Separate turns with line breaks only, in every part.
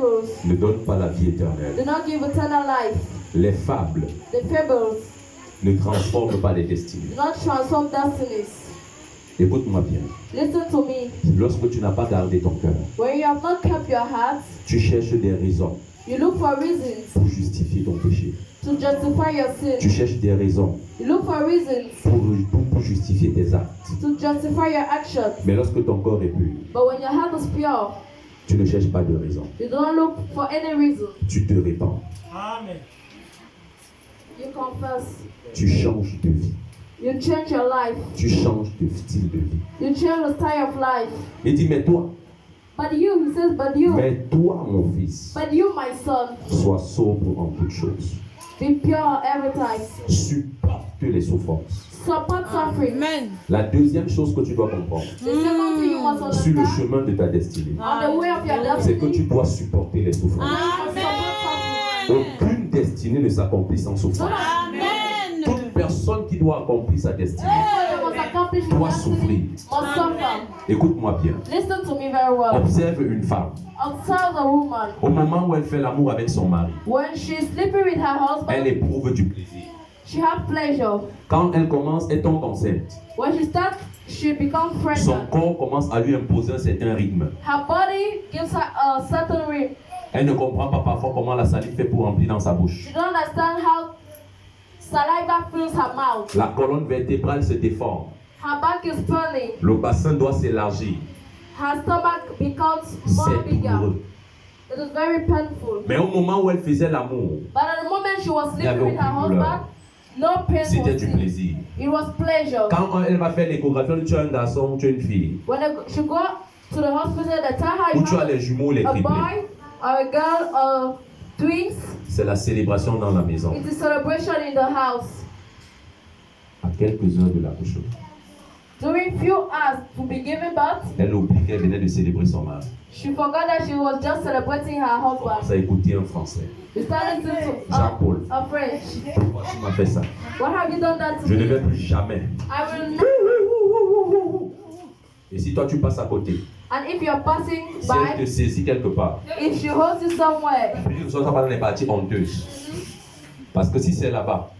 miracles
ne donnent pas la vie éternelle.
do not give eternal life.
Les fables
The fables
ne transforment pas les destinées.
do not transform destinies.
Écoute-moi bien.
Listen to me.
Lorsque tu n'as pas gardé ton cœur,
When you have not kept your heart,
tu cherches des raisons
you look for reasons
pour justifier ton péché.
to justify your
Tu
sin.
cherches des raisons
You look for reasons
pour justifier tes actes.
to justify your actions.
Mais lorsque ton corps est pur,
But when your heart is pure,
tu ne cherches pas de raison.
you don't look for any reason.
Tu te répands.
Amen.
You confess.
Tu changes de vie.
You change your life.
Tu changes de style de vie.
You change the style of life.
Il dit, mais toi,
But you, he says, but you,
mon fils,
but you, my son,
sois sobre en toutes choses.
be pure every time.
Supporte les souffrances.
Support suffering.
Amen.
La deuxième chose que tu dois comprendre
The second thing you must
sur le
understand
chemin de ta destinée,
on the way of your
c'est que
destiny,
tu dois supporter les souffrances.
you must support suffering.
Aucune destinée ne s'accomplit sans souffrance.
Amen.
Toute personne qui doit accomplir sa destinée
Everybody must accomplish
doit
his destiny,
souffrir.
must suffer.
Écoute-moi bien.
Listen to me very well.
Observe une femme.
Observe a woman.
Au moment où elle fait l'amour avec son mari,
When she's sleeping with her
elle
husband,
éprouve du plaisir.
she has pleasure.
Quand elle commence, elle tombe enceinte.
When she starts, she becomes
Son
pregnant.
corps commence à lui imposer un certain rythme.
Her body gives her a certain rhythm.
Elle ne comprend pas parfois comment la salive fait pour remplir dans sa bouche.
She don't understand how saliva fills her mouth.
La colonne vertébrale se déforme.
Her back is swelling.
Le bassin doit s'élargir.
Her stomach becomes more
C'est
bigger.
douloureux.
It is very painful.
Mais au moment où elle faisait l'amour,
But at the moment she was
Il y avait
sleeping with her
aucune douleur.
husband, no pain
c'était
was
du
seen.
plaisir.
It was pleasure.
Quand elle va faire l'échographie, on dit tu as un garçon, tu as une fille.
When she go to the hospital, they tell her
Ou
you
tu as
have
les jumeaux, les
a
triplés.
boy or a girl or twins.
C'est la célébration dans la maison.
It is celebration in the house.
À quelques heures de l'accouchement,
During few hours to be giving birth,
elle oublie qu'elle venait de célébrer son mari.
she forgot that she was just celebrating her husband.
Ça a écouté un français.
We started listening to
Jean-Paul.
a French.
Pourquoi tu m'as fait ça?
What have you done that to
Je ne
me?
vais plus jamais.
I will never.
Et si toi tu passes à côté,
And if you're passing
si elle te
by,
saisit quelque part,
if she holds you somewhere,
puis que ça va dans les parties honteuses. Parce que si c'est là-bas,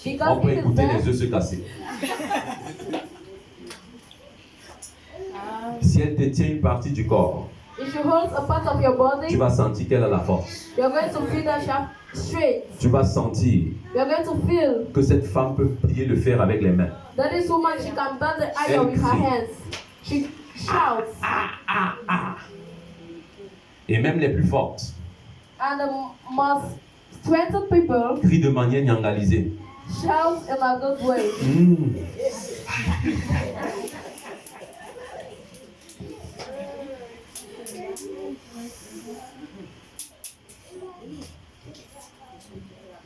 on
because
peut
if it's
écouter les
there,
œufs se casser. Si elle te tient une partie du corps,
if she holds a part of your body,
tu vas sentir qu'elle a la force.
you're going to feel that she has strength.
Tu vas sentir
You're going to feel
que cette femme peut plier le fer avec les mains.
that this woman, she can bend the iron with her
crie.
hands. She shouts.
Et même les plus fortes
And the most strengthened people
crient de manière nyangalisée.
shout in a good way.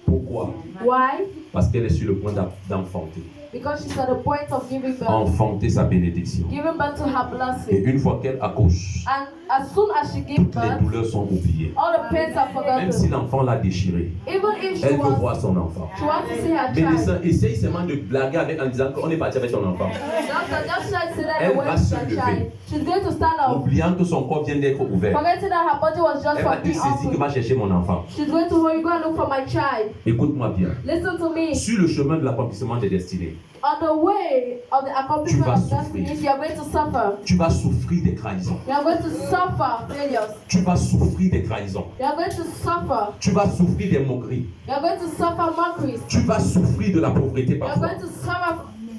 Pourquoi?
Why?
Parce qu'elle est sur le point d'enfanter.
Because she's at the point of giving birth.
Enfanter sa bénédiction.
Giving birth to her
Et
blessing.
une fois qu'elle accouche,
And as soon as she gives
toutes les
birth,
douleurs sont oubliées.
all the pains are
Même si
forgotten.
l'enfant l'a déchiré,
Even if she
elle veut
wants,
voir son enfant.
she wants to see her
Médecin,
child.
essaye seulement de blaguer avec en disant qu'on est parti avec ton enfant.
Doctor, just try to say that
Elle
away
va
with
se
her
lever.
child. She's going to stand up.
Oubliant que son corps vient d'être ouvert.
Forgetting that her body was just
Elle va
for
te
being
saisir que
open.
va chercher mon enfant.
She's going to hold you, go and look for my child.
Écoute-moi bien.
Listen to me.
Sur le chemin de l'accomplissement des destinées,
On the way of the accomplishment
Tu vas
of destiny,
souffrir.
you are going to suffer.
tu vas souffrir des trahisons.
You are going to suffer failures.
Tu vas souffrir des trahisons.
You are going to suffer.
Tu vas souffrir des moqueries.
You are going to suffer mockeries.
Tu vas souffrir de la pauvreté
You are
parfois.
going to suffer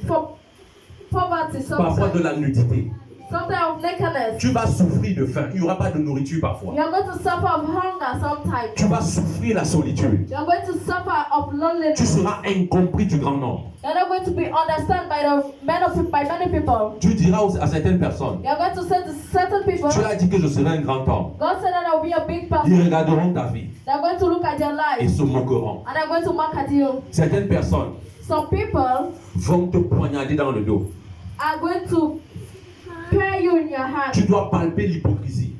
from poverty
Parfois de
sometimes.
la nudité.
Sometimes of nakedness.
Tu vas souffrir de faim. Il n'y aura pas de nourriture parfois.
You are going to suffer of hunger sometimes.
Tu vas souffrir la solitude.
You are going to suffer of
Tu
loneliness.
seras incompris du grand nombre.
You are not going to be understood by many people.
Tu diras à certaines personnes,
You are going to say to certain people,
tu as dit que je serai un grand homme.
God said that I will be a big
Ils
person.
regarderont ta vie
They are going to look at your
et
life
se moqueront.
and they are going to mock at you.
Certaines personnes
Some people
vont te poignarder dans le dos.
are going to pay you in your hand.
Tu dois palper l'hypocrisie.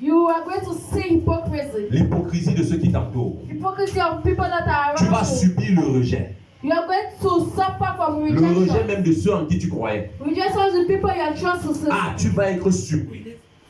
You are going to see hypocrisy.
L'hypocrisie de ceux qui t'entourent.
Hypocrisy of people that are
Tu vas
around you.
subir le rejet.
You are going to suffer from
Le rejet
rejection.
même de ceux en qui tu croyais.
Rejection of the people you are trusted to.
Ah, tu vas être surpris.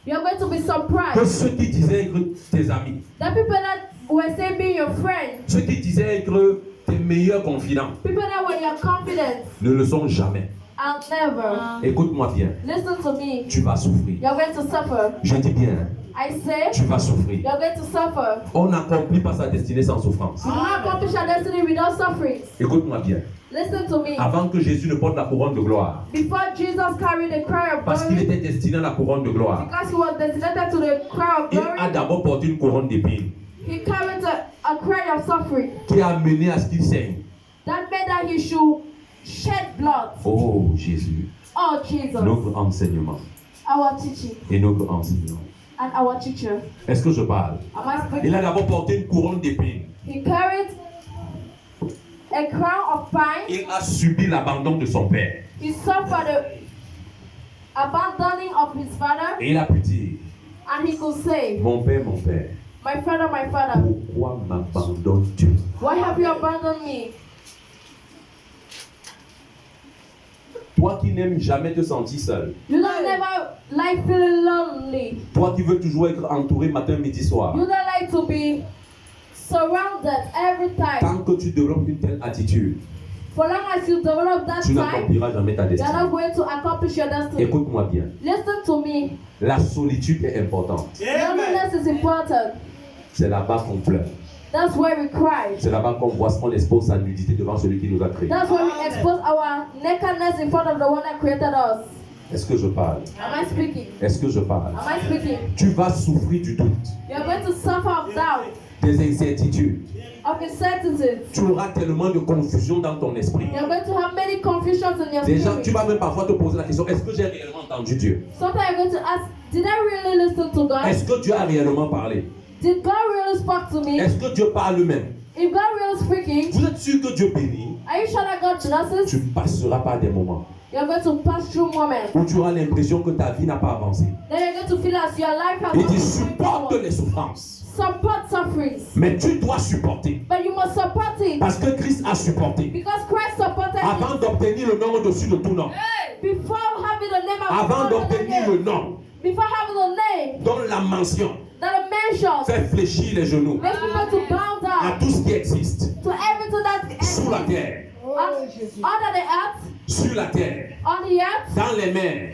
You're going to be
que
surprised.
ceux qui disaient être tes amis,
The people that were saying being your friend,
ceux qui disaient être tes meilleurs confidents,
people that were your confidence,
ne le sont jamais.
I'll never.
Écoute-moi bien,
Listen to me.
tu vas souffrir.
You're going to suffer.
Je dis bien,
I say,
tu vas souffrir.
you're going to suffer.
On n'accomplit pas sa destinée sans souffrance.
You cannot accomplish your destiny without suffering.
Écoute-moi bien,
Listen to me.
avant que Jésus ne porte la couronne de gloire,
Before Jesus carried the crown of
parce qu'il
glory,
était destiné à la couronne de gloire,
because he was designated to the crown of
il
glory,
a d'abord porté une couronne d'épines
he carried a crown of suffering.
qui a amené à ce qu'il saigne.
That meant that he should shed blood.
Oh Jésus,
Oh, Jesus.
notre enseignement
Our teaching
et notre enseignant.
and our teacher.
Est-ce que je parle?
Am I speaking?
Il a d'abord porté une couronne d'épines.
He carried a crown of pine.
Il a subi l'abandon de son père.
He suffered the abandoning of his father,
Et il a pu dire,
and he could say,
mon père,
my father,
pourquoi m'abandonnes-tu?
why have you abandoned me?
Toi qui n'aimes jamais te sentir seul.
You don't never like feeling lonely.
Toi qui veux toujours être entouré matin, midi, soir.
You don't like to be surrounded every time.
Tant que tu développes une telle attitude,
For long as you develop that
tu
time,
n'accompliras jamais ta
you are
destinée.
not going to accomplish your destiny.
Écoute-moi bien.
Listen to me.
La solitude est importante.
Loneliness is important.
C'est là-bas qu'on pleure.
That's why we cry.
C'est là-bas qu'on voit qu'on expose sa nudité devant celui qui nous a créés.
That's why we expose our nakedness in front of the one that created us.
Est-ce que je parle?
Am I speaking?
Est-ce que je parle?
Am I speaking?
Tu vas souffrir du doute,
You are going to suffer of doubt,
des incertitudes.
of uncertainties.
Tu auras tellement de confusion dans ton esprit.
You are going to have many confusions in your
Déjà, tu
spirit.
vas même parfois te poser la question, est-ce que j'ai réellement entendu Dieu?
Sometimes you're going to ask, did I really listen to God?
Est-ce que Dieu a réellement parlé?
Did God really speak to me?
Est-ce que Dieu parle même?
If God really speaking,
Vous êtes sûr que Dieu bénit?
are you sure that God blesses?
Tu passeras par des moments
You're going to pass through moments.
où tu auras l'impression que ta vie n'a pas avancé.
Then you're going to feel as your life has
Il dit
not
supporte
been
les souffrances.
Support sufferings.
Mais tu dois supporter.
But you must support it.
Parce que Christ a supporté.
Because Christ supported
Avant
it.
d'obtenir le nom au-dessus de tout nom.
Before having the name of
Avant
God,
d'obtenir le nom
before having the name
dont la mention
that it mentions,
fait fléchir les genoux
makes people to bow
à
down
tout ce qui existe
to everything that
sous la terre,
under the earth,
sur la terre,
on the earth,
dans les mers,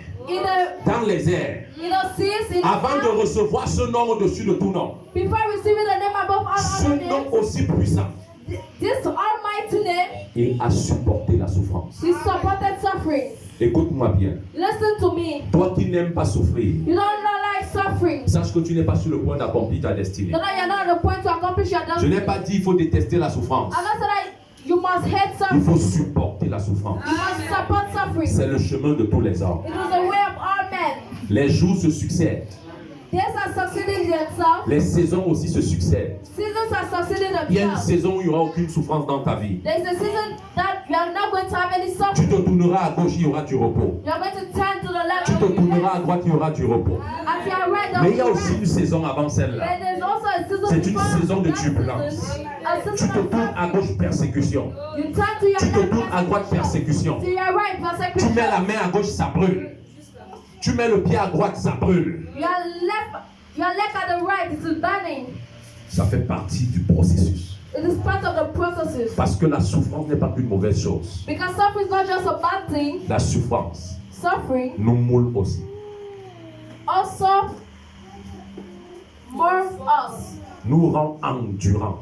dans les airs.
in the seas, in the
Avant de
earth,
recevoir ce nom au-dessus de tout nom,
before receiving the name above all
ce
other
nom
names,
aussi puissant,
this almighty name,
il a supporté la souffrance.
he supported suffering.
Écoute-moi bien.
Listen to me.
Toi qui n'aimes pas souffrir,
You don't like suffering.
sache que tu n'es pas sur le point d'accomplir ta destinée.
So that you're not at the point to accomplish your
Je
destiny.
n'ai pas dit qu'il faut détester la souffrance.
I'm not saying that you must hate
Il
suffering.
faut supporter la souffrance.
You must support suffering.
C'est le chemin de tous les hommes.
It is the way of all men.
Les jours se succèdent.
Days are succeeding themselves.
Les saisons aussi se succèdent.
Seasons are succeeding
Il y a une
themselves.
saison où il n'y aura aucune souffrance dans ta vie.
There is a season that you are not going to have any
Tu
suffering.
te tourneras à gauche, il y aura du repos.
You are going to turn to the left.
Tu te tourneras à droite, il y aura du repos.
As you are right,
Mais il y a aussi une saison avant celle-là.
And there's also a season
C'est une
before
saison de
that
turbulence.
season. A
Tu
season
te
of
tournes à gauche, persécution.
You turn to your
Tu te
left,
tournes à droite, persécution.
to your right,
Tu mets la
persecution.
main à gauche, ça brûle. Tu mets le pied à droite, ça brûle.
Your left at the right, it is burning.
Ça fait partie du processus.
It is part of the processes.
Parce que la souffrance n'est pas qu'une mauvaise chose.
Because suffering is not just a bad thing.
La souffrance
Suffering
nous moule aussi.
also moves us,
Nous rend endurants.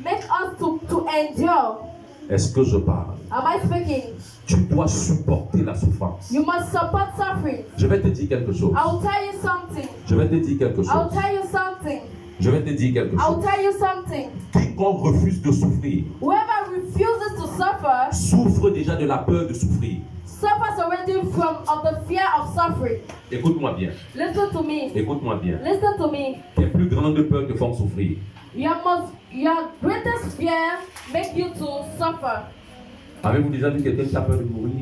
make us to endure.
Est-ce que je parle?
Am I speaking?
Tu dois supporter la souffrance.
You must support suffering.
Je vais te dire quelque chose.
I'll tell you something.
Je vais te dire quelque
I'll
chose.
tell you something.
Je vais te dire quelque
I'll
chose.
tell you something.
Quiconque refuse de souffrir
Whoever refuses to suffer,
souffre déjà de la peur de souffrir.
suffers already of the fear of suffering.
Écoute-moi bien.
Listen to me.
Écoute-moi bien.
Listen to me.
Tes plus grandes peurs te font souffrir.
Your greatest fear make you to suffer.
Avez-vous déjà vu quelqu'un qui a peur de mourir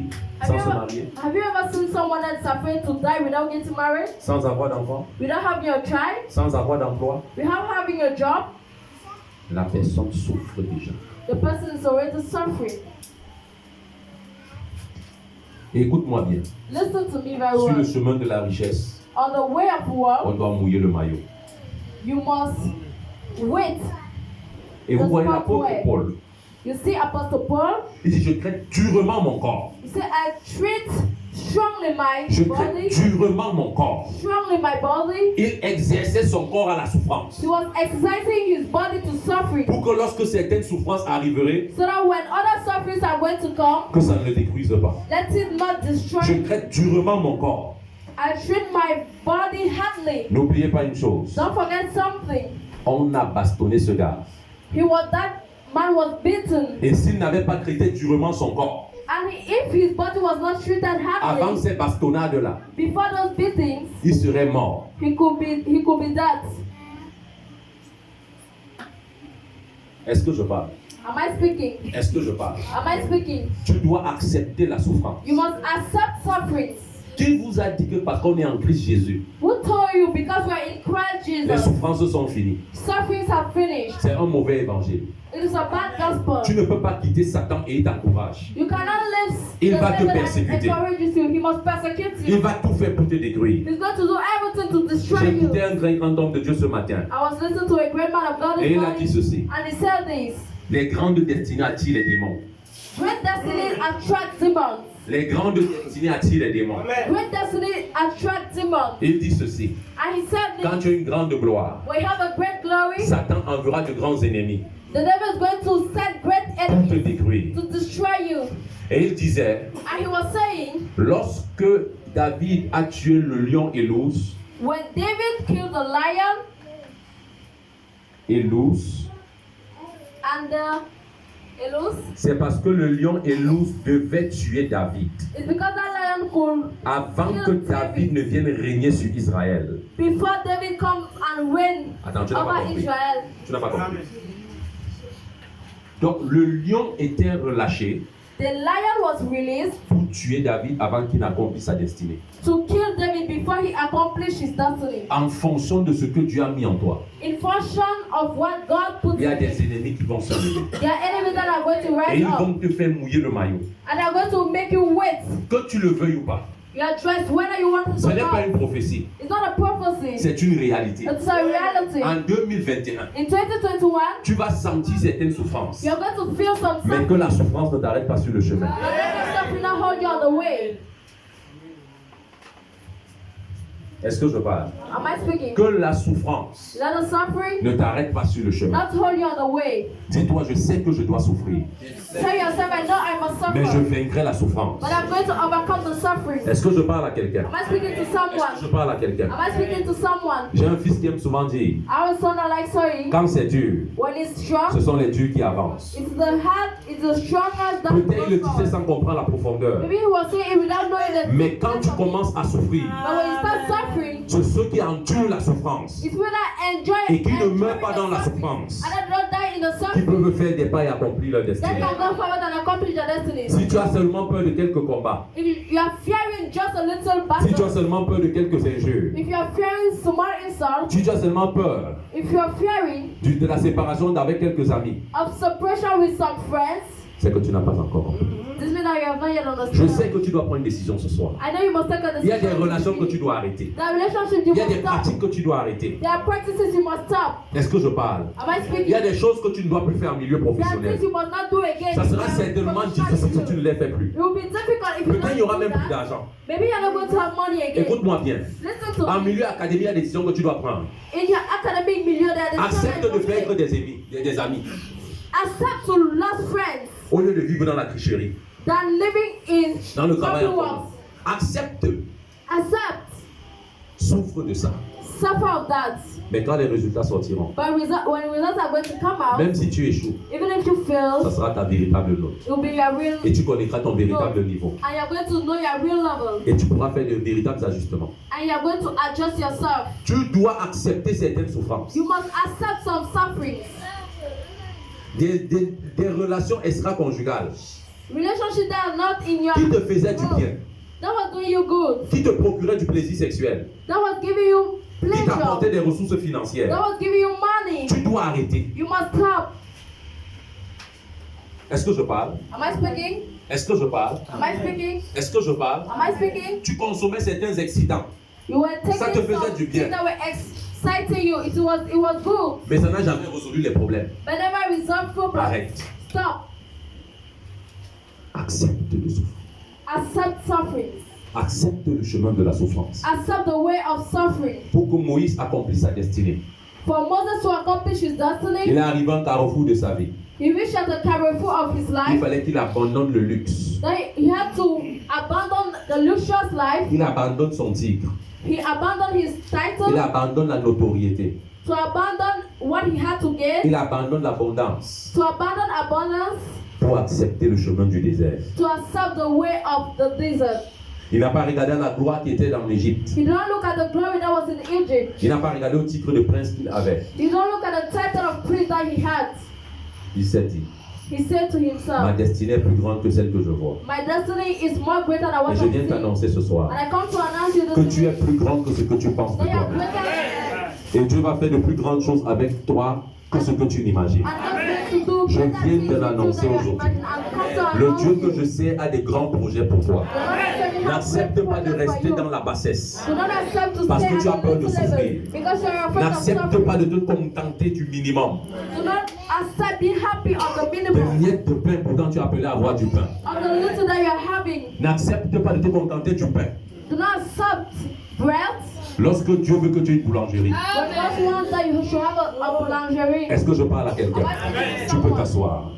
sans se marier,
Have you ever seen someone that's afraid to die without getting married?
sans avoir d'enfant,
Without having a child?
sans avoir d'emploi?
Without having a job?
La personne souffre déjà.
The person is already suffering.
Et écoute-moi bien.
Listen to me very
Sur le
well.
chemin de la richesse,
on the way of
on
war,
doit mouiller le maillot.
you must wait.
Et vous voyez l'apôtre Paul,
You see Apostle Paul,
il dit, je traite durement mon corps.
he said, I treat strongly my
Je traite
body,
durement mon corps.
strongly my body.
Il exerçait son corps à la souffrance.
He was exercising his body to suffering,
Pour que lorsque certaines souffrances arriveraient,
so that when other sufferings are going to come,
que ça ne le détruise pas.
let it not destroy
Je
me.
traite durement mon corps.
I treat my body hardly.
N'oubliez pas une chose,
Don't forget something.
on a bastonné ce gars.
That man was beaten.
Et s'il n'avait pas traité durement son corps,
And if his body was not treated
avant
hardly,
ces bastonnades-là,
before those beatings,
il serait mort.
he could be dead.
Est-ce que je parle?
Am I speaking?
Est-ce que je parle?
Am I speaking?
Tu dois accepter la souffrance.
You must accept sufferings.
Qui vous a dit que parce qu'on est en Christ Jésus,
Who told you because we are in Christ
les
Jesus,
souffrances sont finies?
sufferings are finished?
C'est un mauvais évangile.
It is a bad gospel.
Tu ne peux pas quitter Satan et il t'encourage.
You cannot live
Il
the
va te
devil that
persécuter.
encourages you. He must persecute
Il
you.
va tout faire pour te détruire.
He's going to do everything to destroy
J'ai
you.
écouté un grand homme de Dieu ce matin
I was listening to a great man of God
et
this
il a dit
morning,
ceci.
and he said this:
Les grandes destinées attirent les démons.
great destiny attracts demons.
Les grandes destinées attirent les démons.
Great destiny attracts demons.
Il dit ceci.
And he said
Quand
this:
tu as une grande gloire,
we have a great glory.
Satan enverra de grands ennemis
The devil is going to send great
pour te
enemies
détruire.
to destroy you.
Et il disait,
And he was saying,
lorsque David a tué le lion et l'ours,
when David killed the lion and the eels,
c'est parce que le lion et l'ours devaient tuer David
it's because that lion could,
avant que David ne vienne régner sur Israël.
before David comes and reign
Attends, tu n'as pas
over
compris.
Israel.
Tu n'as pas compris. Donc le lion était relâché
The lion was released
pour tuer David avant qu'il n'accomplisse sa destinée.
to kill David before he accomplished his destiny.
En fonction de ce que Dieu a mis en toi,
In function of what God put
il y a
in
des ennemis qui vont se lever.
there are enemies that are going to
Et
rise
ils
up
vont te faire mouiller le maillot.
and are going to make you wait.
Que tu le veuilles ou pas.
You are dressed whether you want
Ce
to or
n'est pas
not.
une prophétie,
It's not a prophecy.
c'est une réalité.
It's a reality.
En 2021,
In 2021,
tu vas sentir certaines souffrances,
you're going to feel some
mais
suffering.
que la souffrance ne t'arrête pas sur le chemin.
But let the suffering not hold you on the way.
Est-ce que je parle?
Am I speaking?
Que la souffrance
Let the suffering
ne t'arrête pas sur le chemin.
not hold you on the way.
Dis-toi, je sais que je dois souffrir,
Tell yourself, I know I must
mais je
suffer,
vaincrai la souffrance.
but I'm going to overcome the suffering.
Est-ce que je parle à quelqu'un?
Am I speaking to
Est-ce que
someone?
je parle à quelqu'un?
Am I speaking to someone?
J'ai un fils qui aime souvent dire,
Our son are like saying,
quand c'est dur,
when it's
ce
strong,
sont les durs qui avancent.
it's the heart, it's the strongest that
Peut-être il le
goes
disait
forward.
sans comprendre la profondeur.
Maybe he was saying it without knowing that.
Mais quand tu commences à souffrir,
But when you start suffering,
c'est ceux qui endurent la souffrance
it's when I enjoy
et qui ne
enjoy
meurent pas
the
dans la
suffering,
souffrance,
and then don't die in the
qui
suffering,
peuvent faire des pas et accomplir leur
then
destinée.
can go forward and accomplish their destiny.
Si tu as seulement peur de quelques combats,
If you are fearing just a little
si tu as
battle,
seulement peur de quelques injures,
if you are fearing small insult,
si tu as seulement peur
if you are fearing
de la séparation d'avec quelques amis,
of separation with some friends,
c'est que tu n'as pas encore compris.
this means that you have not yet
Je
understood.
sais que tu dois prendre une décision ce soir.
I know you must take a
Il y a des
decision.
relations que tu dois arrêter.
There are relationships you
Il y a
must
des
stop.
pratiques que tu dois arrêter.
There are practices you must stop.
Est-ce que je parle?
Am I
Il
speaking?
y a des choses que tu ne dois plus faire en milieu
There are
professionnel.
things you must not do again.
Ça sera certainement difficile si tu ne les fais plus.
It will be difficult if you
Peut-être il n'y aura
don't do
même plus
that.
d'argent.
Maybe you're not going to have money again.
Écoute-moi bien.
Listen to
En
me.
milieu académique, il y a des décisions que tu dois prendre.
In your academic milieu, there are
Accepte de
decisions
faire
that you
des amis, des amis,
take. Accept to lose friends
au lieu de vivre dans la tricherie,
than living in
dans le travail en
works.
commun. Accepte,
Accept.
souffre de ça.
Suffer of that.
Mais quand les résultats sortiront,
But when results are going to come out,
même si tu échoues,
even if you fail,
ça sera ta véritable note.
it will be your real,
Et tu connaîtras ton véritable niveau.
and you're going to know your real level,
Et tu pourras faire de véritables ajustements.
and you're going to adjust yourself.
Tu dois accepter certaines souffrances.
You must accept some sufferings.
Des relations extra-conjugales
Relationships that are not in your
qui te faisaient du
will,
bien,
that was doing you good,
qui te procuraient du plaisir sexuel,
that was giving you
qui t'apportaient
pleasure,
des ressources
that
financières.
was giving you money.
Tu dois arrêter.
You must stop.
Est-ce que je parle?
Am I speaking?
Est-ce que je parle?
Am I speaking?
Est-ce que je parle?
Am I speaking?
Tu consommais certains excitants
You were taking
Ça te faisait
some
du bien.
things that were exciting you. It was good.
Mais ça n'a jamais résolu les problèmes.
But never resolved problems.
Arrête.
Stop.
Accepte le souffrance.
Accept suffering.
Accepte le chemin de la souffrance.
Accept the way of suffering.
Pour que Moïse accomplisse sa destinée.
For Moses to accomplish his
Il
destiny,
est arrivé au carrefour de sa vie.
he reached at the carrefour of his
Il
life.
fallait qu'il abandonne le luxe.
Then he had to abandon the luxurious life.
Il abandonne son tigre.
He abandoned his
Il
title
abandonne la notoriété.
to abandon what he had to gain,
Il abandonne l'abondance
to abandon abundance,
pour accepter le chemin du désert.
to accept the way of the desert.
Il n'a pas regardé à la gloire qui était dans l'Égypte.
He did not look at the glory that was in Egypt.
Il n'a pas regardé au titre de prince qu'il avait.
He did not look at the title of priest that he had.
Il s'est dit,
He said to
ma
himself,
destinée est plus grande que celle que je vois.
my destiny is more greater than
Et
what
je
I
viens
see.
t'annoncer ce soir
And I come to announce you
que
this
tu es
evening
plus grande que ce que tu penses de
that you are
toi.
greater
Et Dieu va faire de plus grandes choses avec toi que ce que tu n'imagines.
and God wants to do
Je
greater
viens
things
te
with you
l'annoncer
than you
aujourd'hui.
imagine. I've come to
Le
announce
Dieu que
you.
je sais a des grands projets pour toi.
The Lord has said he has
N'accepte
great
pas de
projects for
rester
you.
dans la bassesse.
Do not accept to
Parce
stay
que tu as
at
peur
the
de
little level
souffrir.
because you are afraid of
N'accepte
suffering.
pas de te contenter du minimum.
Do not accept, be happy of the
Des
minimum,
miettes de pain, pourtant tu es appelé à avoir du pain.
of the little that you are having.
N'accepte pas de te contenter du pain.
Do not accept bread
Lorsque Dieu veut que tu aies une boulangerie,
when God wants that you should have a boulangerie.
est-ce que je parle à quelqu'un? Tu peux t'asseoir.